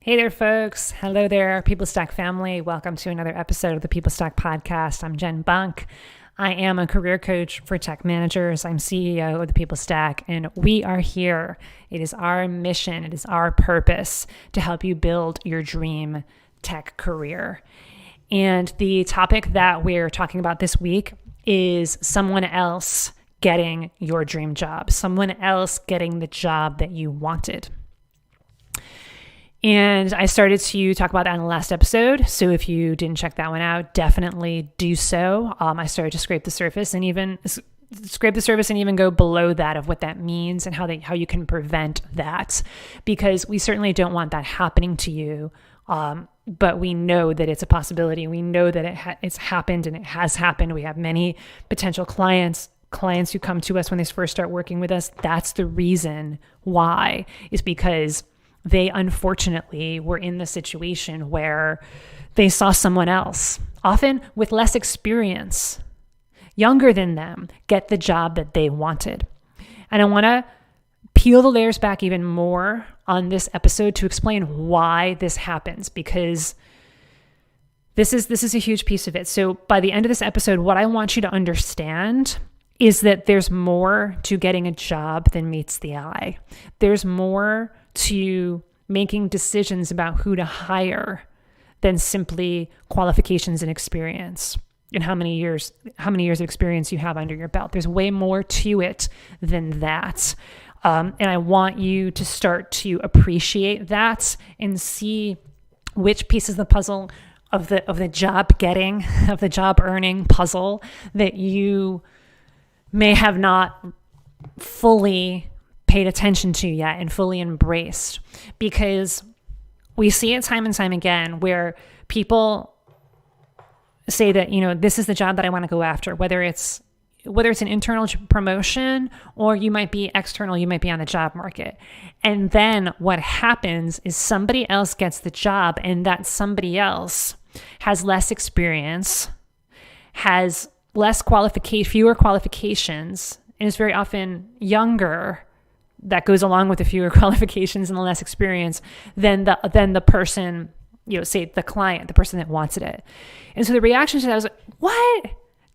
Hey there, folks. Hello there, People Stack family. Welcome to another episode of the People Stack podcast. I'm Jen Bunk. I am a career coach for tech managers. I'm CEO of the People Stack, and we are here. It is our mission, it is our purpose to help you build your dream tech career. And the topic that we're talking about this week is someone else getting your dream job, someone else getting the job that you wanted. And I started to talk about that in the last episode. So if you didn't check that one out, definitely do so. I started to scrape the surface and even go below that of what that means and how you can prevent that, because we certainly don't want that happening to you. But we know that it's a possibility. We know that it's happened and it has happened. We have many potential clients who come to us when they first start working with us. That's the reason why, is because they unfortunately were in the situation where they saw someone else, often with less experience, younger than them, get the job that they wanted. And I want to peel the layers back even more on this episode to explain why this happens, because this is a huge piece of it. So by the end of this episode, what I want you to understand is that there's more to getting a job than meets the eye. There's more to making decisions about who to hire than simply qualifications and experience and how many years of experience you have under your belt. There's way more to it than that. And I want you to start to appreciate that and see which pieces of the puzzle of the job getting, of the job earning puzzle that you may have not fully paid attention to yet and fully embraced. Because we see it time and time again where people say that, this is the job that I want to go after, whether it's an internal promotion or you might be external, you might be on the job market. And then what happens is somebody else gets the job, and that somebody else has less experience, has fewer qualifications, and is very often younger. That goes along with the fewer qualifications and the less experience than the person, say the client, the person that wanted it. And so the reaction to that was, what?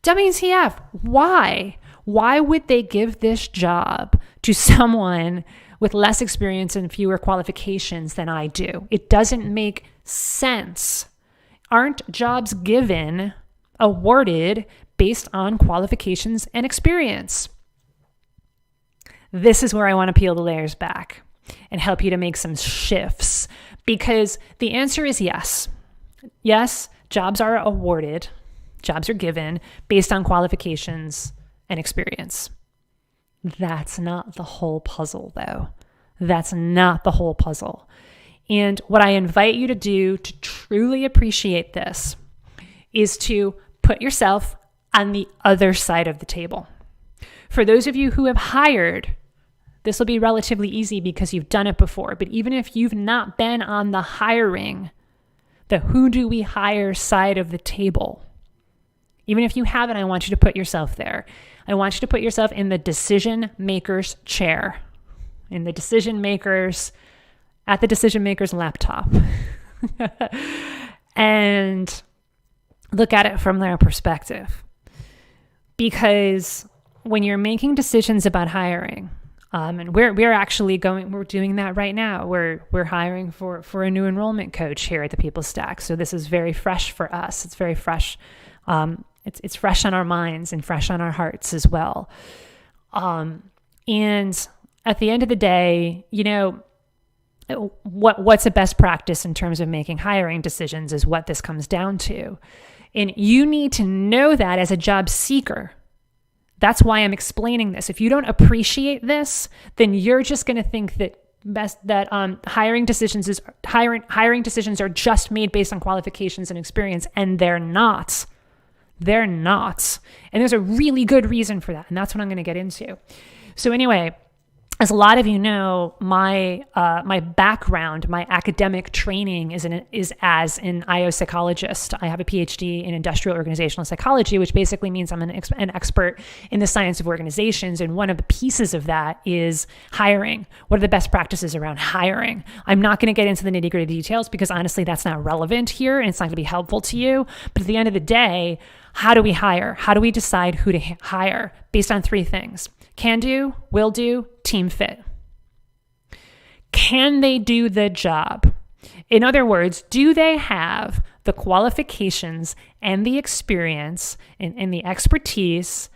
WTF? Why? Why would they give this job to someone with less experience and fewer qualifications than I do? It doesn't make sense. Aren't jobs awarded based on qualifications and experience? This is where I want to peel the layers back and help you to make some shifts, because the answer is yes. Yes, jobs are awarded, jobs are given based on qualifications and experience. That's not the whole puzzle, though. That's not the whole puzzle. And what I invite you to do to truly appreciate this is to put yourself on the other side of the table. For those of you who have hired, this will be relatively easy because you've done it before. But even if you've not been on the hiring, the who do we hire side of the table, even if you haven't, I want you to put yourself there. I want you to put yourself in the decision maker's chair, at the decision maker's laptop, and look at it from their perspective. Because when you're making decisions about hiring, and we're doing that right now. We're hiring for a new enrollment coach here at the People Stack. So this is very fresh for us. It's very fresh. It's fresh on our minds and fresh on our hearts as well. And at the end of the day, what's a best practice in terms of making hiring decisions is what this comes down to. And you need to know that as a job seeker. That's why I'm explaining this. If you don't appreciate this, then you're just going to think that hiring decisions are just made based on qualifications and experience, and they're not. They're not. And there's a really good reason for that, and that's what I'm going to get into. So anyway, as a lot of you know, my background, my academic training is as an IO psychologist. I have a PhD in industrial organizational psychology, which basically means I'm an expert in the science of organizations. And one of the pieces of that is hiring. What are the best practices around hiring? I'm not going to get into the nitty-gritty details because honestly, that's not relevant here and it's not going to be helpful to you. But at the end of the day, how do we hire? How do we decide who to hire? Based on 3 things. Can do, will do, team fit. Can they do the job? In other words, do they have the qualifications and the experience and the expertise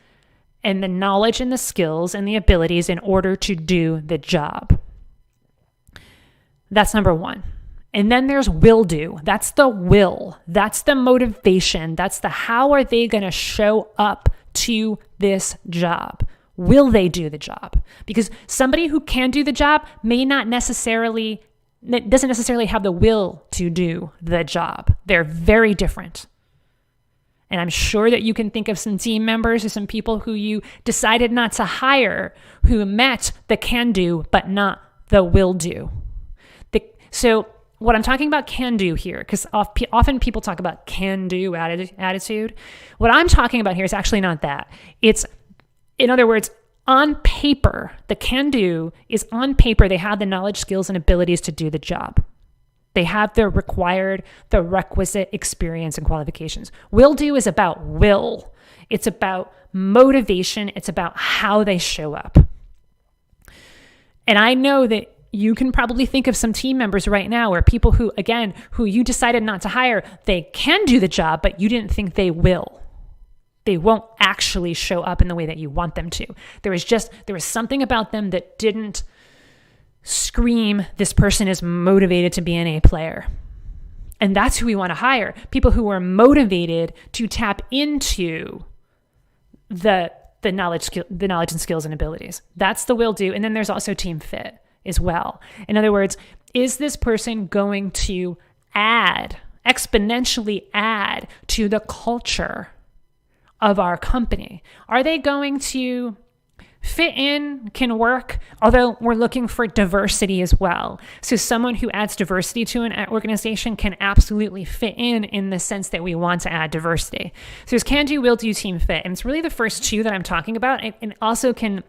and the knowledge and the skills and the abilities in order to do the job? That's number 1. And then there's will do. That's the will. That's the motivation. That's the how are they going to show up to this job? Will they do the job? Because somebody who can do the job doesn't necessarily have the will to do the job. They're very different. And I'm sure that you can think of some team members or some people who you decided not to hire who met the can do, but not the will do. So what I'm talking about can do here, because often people talk about can do attitude. What I'm talking about here is actually not that. In other words, on paper, the can do is on paper, they have the knowledge, skills, and abilities to do the job. They have the requisite experience and qualifications. Will do is about will. It's about motivation. It's about how they show up. And I know that you can probably think of some team members right now or people who you decided not to hire, they can do the job, but you didn't think they will. They won't actually show up in the way that you want them to. There was something about them that didn't scream, this person is motivated to be an A player. And that's who we want to hire. People who are motivated to tap into the knowledge and skills and abilities. That's the will do. And then there's also team fit as well. In other words, is this person going to exponentially add to the culture of our company? Are they going to fit in, can work, although we're looking for diversity as well. So someone who adds diversity to an organization can absolutely fit in the sense that we want to add diversity. So there's can do, will do, team fit. And it's really the first 2 that I'm talking about. And also can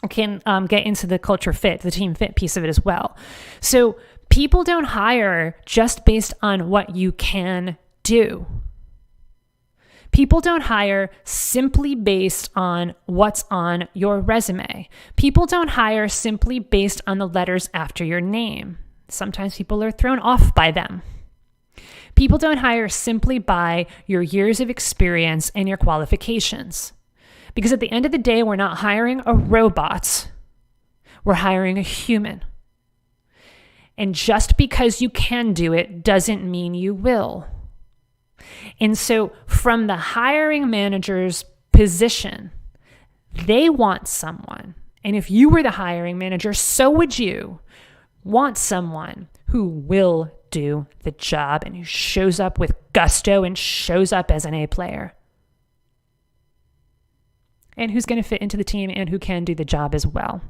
get into the culture fit, the team fit piece of it as well. So people don't hire just based on what you can do. People don't hire simply based on what's on your resume. People don't hire simply based on the letters after your name. Sometimes people are thrown off by them. People don't hire simply by your years of experience and your qualifications. Because at the end of the day, we're not hiring a robot. We're hiring a human. And just because you can do it doesn't mean you will. And so from the hiring manager's position, they want someone. And if you were the hiring manager, so would you want someone who will do the job and who shows up with gusto and shows up as an A player. And who's going to fit into the team and who can do the job as well.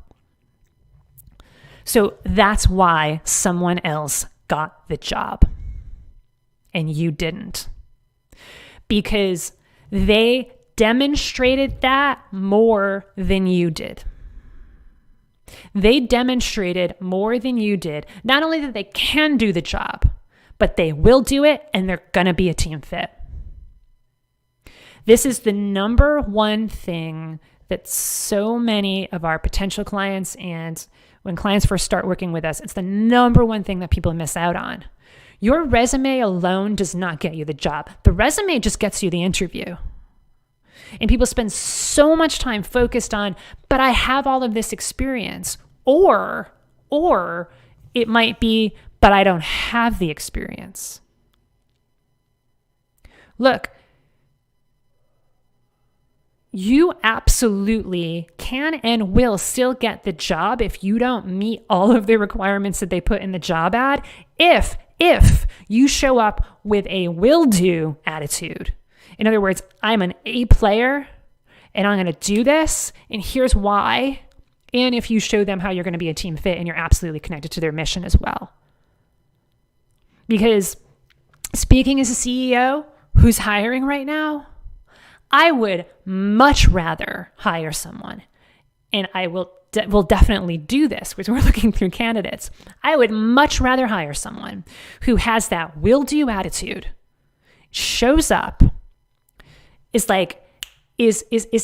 So that's why someone else got the job and you didn't. Because they demonstrated that more than you did. They demonstrated more than you did, not only that they can do the job, but they will do it and they're going to be a team fit. This is the number one thing that so many of our potential clients, and when clients first start working with us, it's the number one thing that people miss out on. Your resume alone does not get you the job. The resume just gets you the interview. And people spend so much time focused on, but I have all of this experience. Or it might be, but I don't have the experience. Look, you absolutely can and will still get the job if you don't meet all of the requirements that they put in the job ad, if you show up with a will-do attitude. In other words, I'm an A player and I'm going to do this, and here's why. and if you show them how you're going to be a team fit and you're absolutely connected to their mission as well. Because speaking as a CEO who's hiring right now, I would much rather hire someone, and I will definitely do this because we're looking through candidates. I would much rather hire someone who has that will-do attitude, shows up, is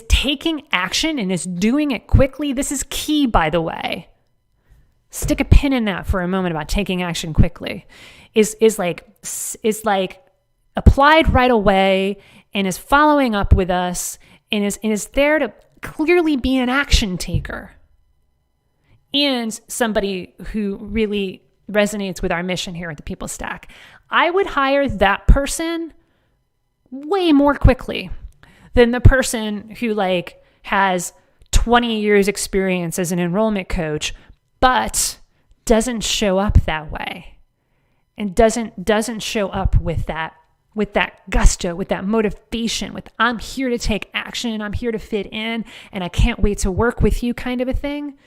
taking action and is doing it quickly. This is key, by the way. Stick a pin in that for a moment about taking action quickly. Is applied right away and is following up with us and is there to clearly be an action taker and somebody who really resonates with our mission here at the People Stack. I would hire that person way more quickly than the person who has 20 years experience as an enrollment coach, but doesn't show up that way and doesn't show up with that gusto, with that motivation, with I'm here to take action, I'm here to fit in, and I can't wait to work with you kind of a thing.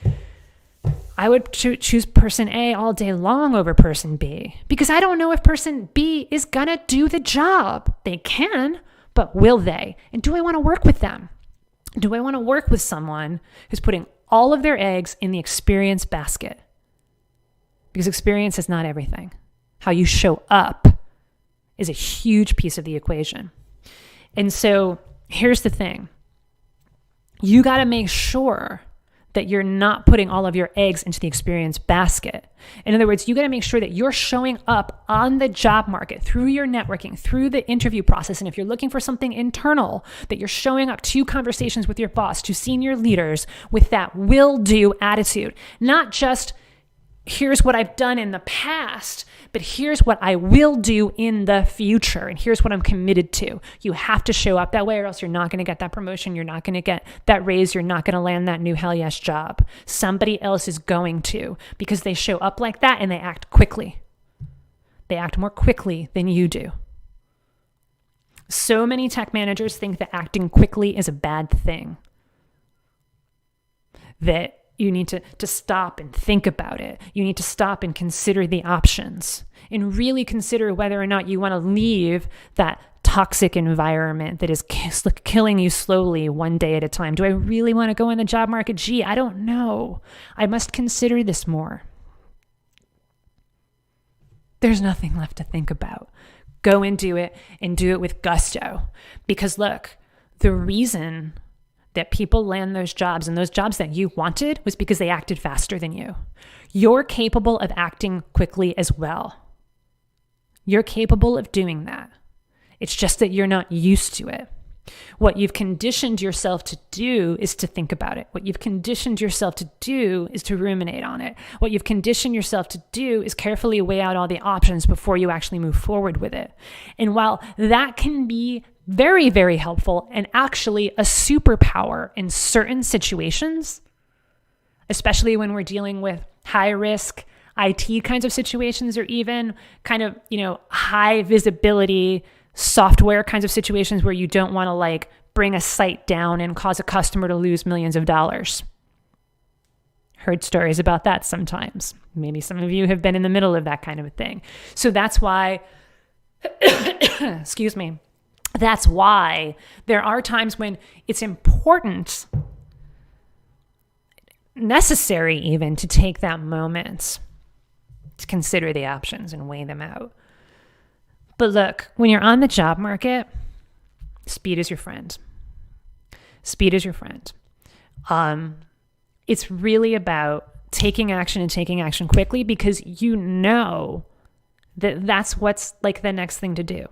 I would choose person A all day long over person B because I don't know if person B is going to do the job. They can, but will they? And do I want to work with them? Do I want to work with someone who's putting all of their eggs in the experience basket? Because experience is not everything. How you show up is a huge piece of the equation. And so here's the thing. You got to make sure that you're not putting all of your eggs into the experience basket. In other words, you got to make sure that you're showing up on the job market through your networking, through the interview process. And if you're looking for something internal, that you're showing up to conversations with your boss, to senior leaders with that will-do attitude, not just here's what I've done in the past, but here's what I will do in the future. And here's what I'm committed to. You have to show up that way or else you're not going to get that promotion. You're not going to get that raise. You're not going to land that new hell yes job. Somebody else is going to because they show up like that and they act quickly. They act more quickly than you do. So many tech managers think that acting quickly is a bad thing. That you need to stop and think about it. You need to stop and consider the options and really consider whether or not you want to leave that toxic environment that is killing you slowly one day at a time. Do I really want to go in the job market? Gee, I don't know. I must consider this more. There's nothing left to think about. Go and do it with gusto. Because look, the reason that people land those jobs and those jobs that you wanted was because they acted faster than you. You're capable of acting quickly as well. You're capable of doing that. It's just that you're not used to it. What you've conditioned yourself to do is to think about it. What you've conditioned yourself to do is to ruminate on it. What you've conditioned yourself to do is carefully weigh out all the options before you actually move forward with it. And while that can be very, very helpful and actually a superpower in certain situations, especially when we're dealing with high risk IT kinds of situations or even kind of, high visibility software kinds of situations where you don't want to bring a site down and cause a customer to lose millions of dollars. Heard stories about that sometimes. Maybe some of you have been in the middle of that kind of a thing. So that's why, excuse me, that's why there are times when it's important, necessary even, to take that moment to consider the options and weigh them out. But look, when you're on the job market, speed is your friend. Speed is your friend. It's really about taking action and taking action quickly because you know that that's what's the next thing to do.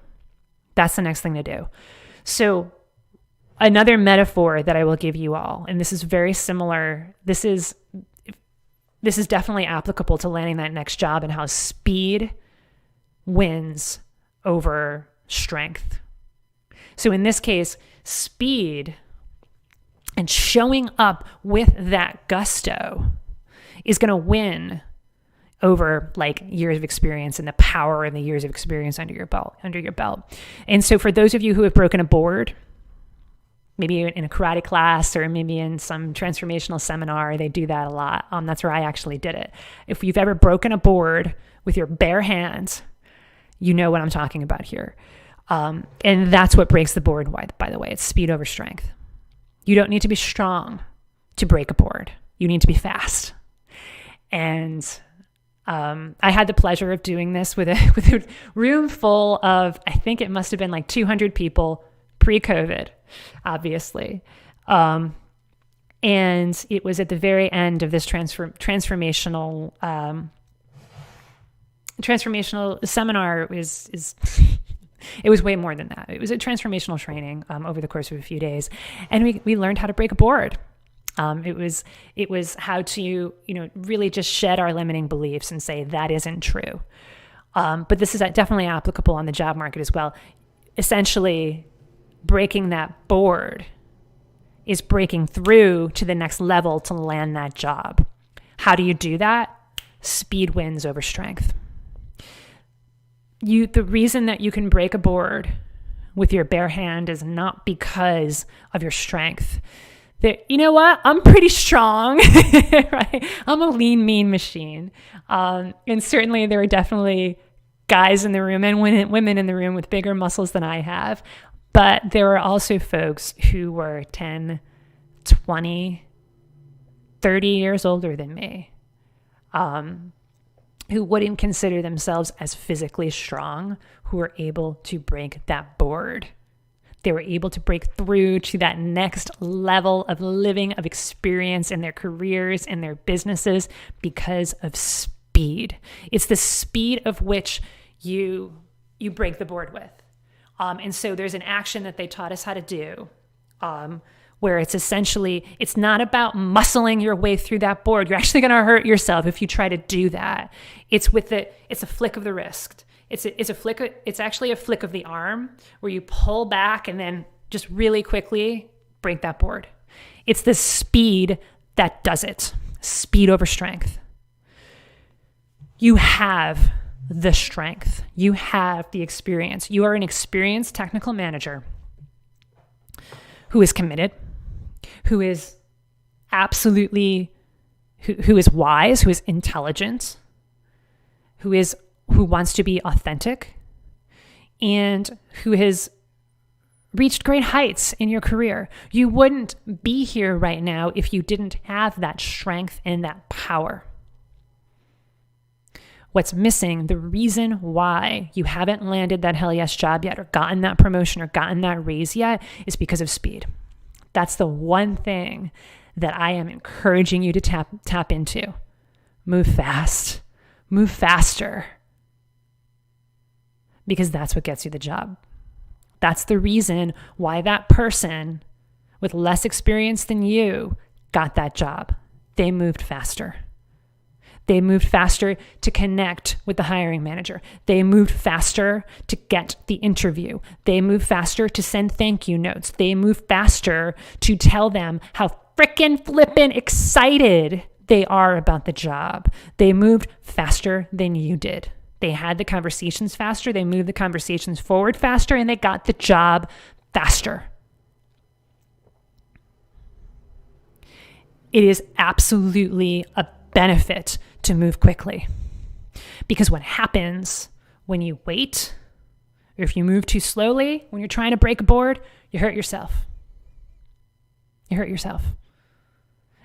That's the next thing to do. So another metaphor that I will give you all, and this is very similar. This is definitely applicable to landing that next job and how speed wins over strength. So in this case, speed and showing up with that gusto is going to win over years of experience and the power and the years of experience under your belt. And so for those of you who have broken a board, Maybe in a karate class or maybe in some transformational seminar, they do that a lot. That's where I actually did it. If you've ever broken a board with your bare hands, you know what I'm talking about here. And that's what breaks the board, by the way. It's speed over strength. You don't need to be strong to break a board. You need to be fast. And I had the pleasure of doing this with a room full of, I think it must have been like 200 people pre-COVID, obviously. And it was at the very end of this transformational seminar. It was way more than that. It was a transformational training over the course of a few days. And we learned how to break a board. It was how to, really just shed our limiting beliefs and say that isn't true. But this is definitely applicable on the job market as well. Essentially, breaking that board is breaking through to the next level to land that job. How do you do that? Speed wins over strength. The reason that you can break a board with your bare hand is not because of your strength. You know what? I'm pretty strong, right? I'm a lean, mean machine. And certainly there are definitely guys in the room and women in the room with bigger muscles than I have. But there were also folks who were 10, 20, 30 years older than me, who wouldn't consider themselves as physically strong, who were able to break that board. They were able to break through to that next level of living, of experience in their careers and their businesses because of speed. It's the speed of which you break the board with. And so there's an action that they taught us how to do, where it's essentially, it's not about muscling your way through that board. You're actually going to hurt yourself if you try to do that. It's a flick of the wrist. It's actually a flick of the arm where you pull back and then just really quickly break that board. It's the speed that does it. Speed over strength. You have the strength. You have the experience. You are an experienced technical manager who is committed, who is absolutely, who is wise, who is intelligent, who wants to be authentic, and who has reached great heights in your career. You wouldn't be here right now if you didn't have that strength and that power. What's missing, the reason why you haven't landed that hell yes job yet or gotten that promotion or gotten that raise yet is because of speed. That's the one thing that I am encouraging you to tap into. Move fast. Move faster. Because that's what gets you the job. That's the reason why that person with less experience than you got that job. They moved faster. They moved faster to connect with the hiring manager. They moved faster to get the interview. They moved faster to send thank you notes. They moved faster to tell them how frickin' flippin' excited they are about the job. They moved faster than you did. They had the conversations faster. They moved the conversations forward faster, and they got the job faster. It is absolutely a benefit to move quickly. Because what happens when you wait, or if you move too slowly, when you're trying to break a board, you hurt yourself. You hurt yourself.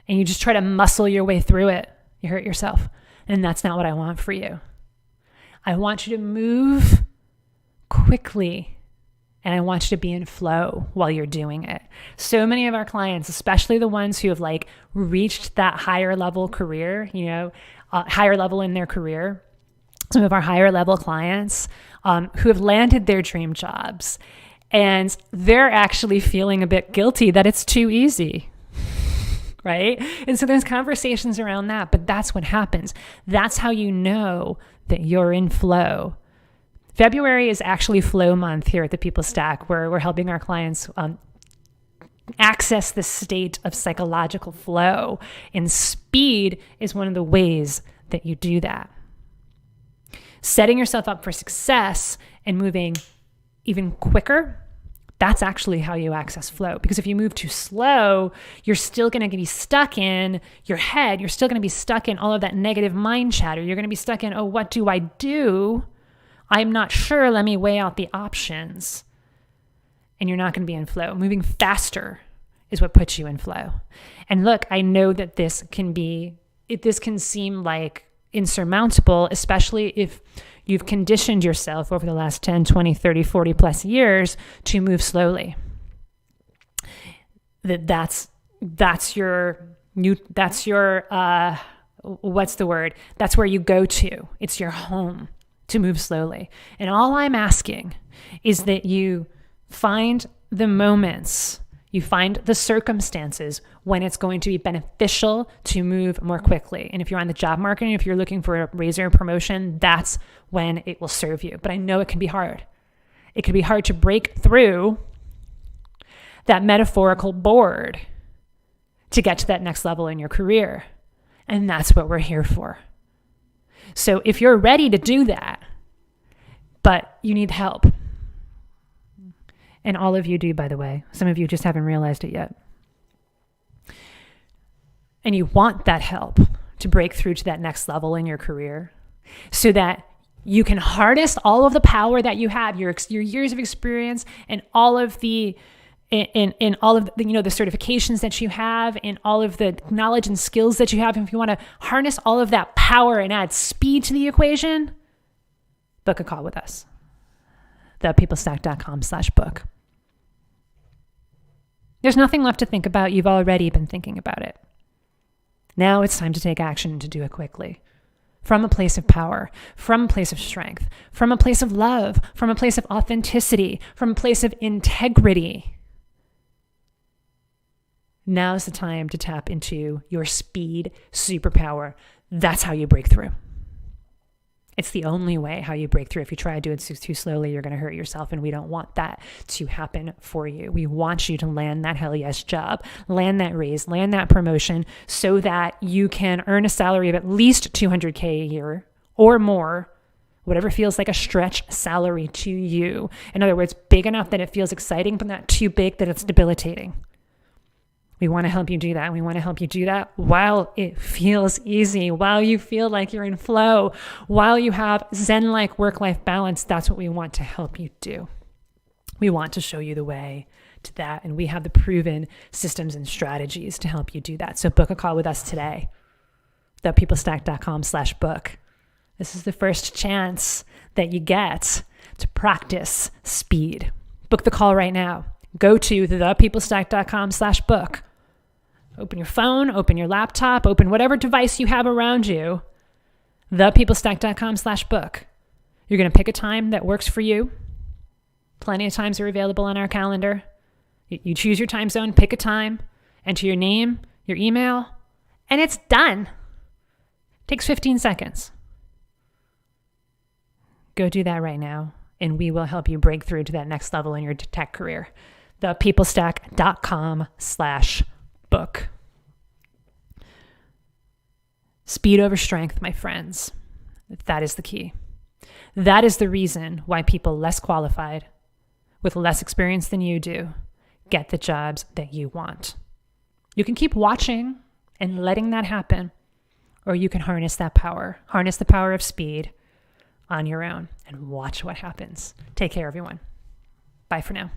And you just try to muscle your way through it. You hurt yourself. And that's not what I want for you. I want you to move quickly. And I want you to be in flow while you're doing it. So many of our clients, especially the ones who have reached that higher level career, higher level in their career, some of our higher level clients who have landed their dream jobs, and they're actually feeling a bit guilty that it's too easy, right? And so there's conversations around that, but that's what happens. That's how you know that you're in flow. February is actually flow month here at the People Stack, where we're helping our clients access the state of psychological flow. And speed is one of the ways that you do that. Setting yourself up for success and moving even quicker, That's actually how you access flow. Because if you move too slow, you're still going to be stuck in your head. You're still going to be stuck in all of that negative mind chatter. You're going to be stuck in, oh, what do I do? I'm not sure. Let me weigh out the options. And you're not going to be in flow. Moving faster is what puts you in flow. And look, I know that this can seem like insurmountable, especially if you've conditioned yourself over the last 10, 20, 30, 40 plus years to move slowly. That's your what's the word? That's where you go to. It's your home to move slowly. And all I'm asking is that you find the moments, you find the circumstances when it's going to be beneficial to move more quickly. And if you're on the job market, and if you're looking for a raise or promotion, that's when it will serve you. But I know it can be hard. It can be hard to break through that metaphorical board to get to that next level in your career. And that's what we're here for. So if you're ready to do that, but you need help, and all of you do, by the way. Some of you just haven't realized it yet. And you want that help to break through to that next level in your career so that you can harness all of the power that you have, your years of experience and all of the in all of the, the certifications that you have and all of the knowledge and skills that you have. And if you want to harness all of that power and add speed to the equation, book a call with us. thepeoplestack.com/book. There's nothing left to think about. You've already been thinking about it. Now it's time to take action and to do it quickly. From a place of power, from a place of strength, from a place of love, from a place of authenticity, from a place of integrity. Now's the time to tap into your speed superpower. That's how you break through. It's the only way how you break through. If you try to do it too slowly, you're going to hurt yourself, and we don't want that to happen for you. We want you to land that hell yes job, land that raise, land that promotion so that you can earn a salary of at least $200K a year or more, whatever feels like a stretch salary to you. In other words, big enough that it feels exciting, but not too big that it's debilitating. We want to help you do that. We want to help you do that while it feels easy, while you feel like you're in flow, while you have Zen-like work-life balance. That's what we want to help you do. We want to show you the way to that, and we have the proven systems and strategies to help you do that. So book a call with us today. thepeoplestack.com/book. This is the first chance that you get to practice speed. Book the call right now. Go to thepeoplestack.com/book. Open your phone, open your laptop, open whatever device you have around you, thepeoplestack.com/book. You're going to pick a time that works for you. Plenty of times are available on our calendar. You choose your time zone, pick a time, enter your name, your email, and it's done. Takes 15 seconds. Go do that right now, and we will help you break through to that next level in your tech career. thepeoplestack.com/book. Speed over strength, my friends. That is the key. That is the reason why people less qualified, with less experience than you do, get the jobs that you want. You can keep watching and letting that happen, or you can harness that power, harness the power of speed on your own and watch what happens. Take care, everyone. Bye for now.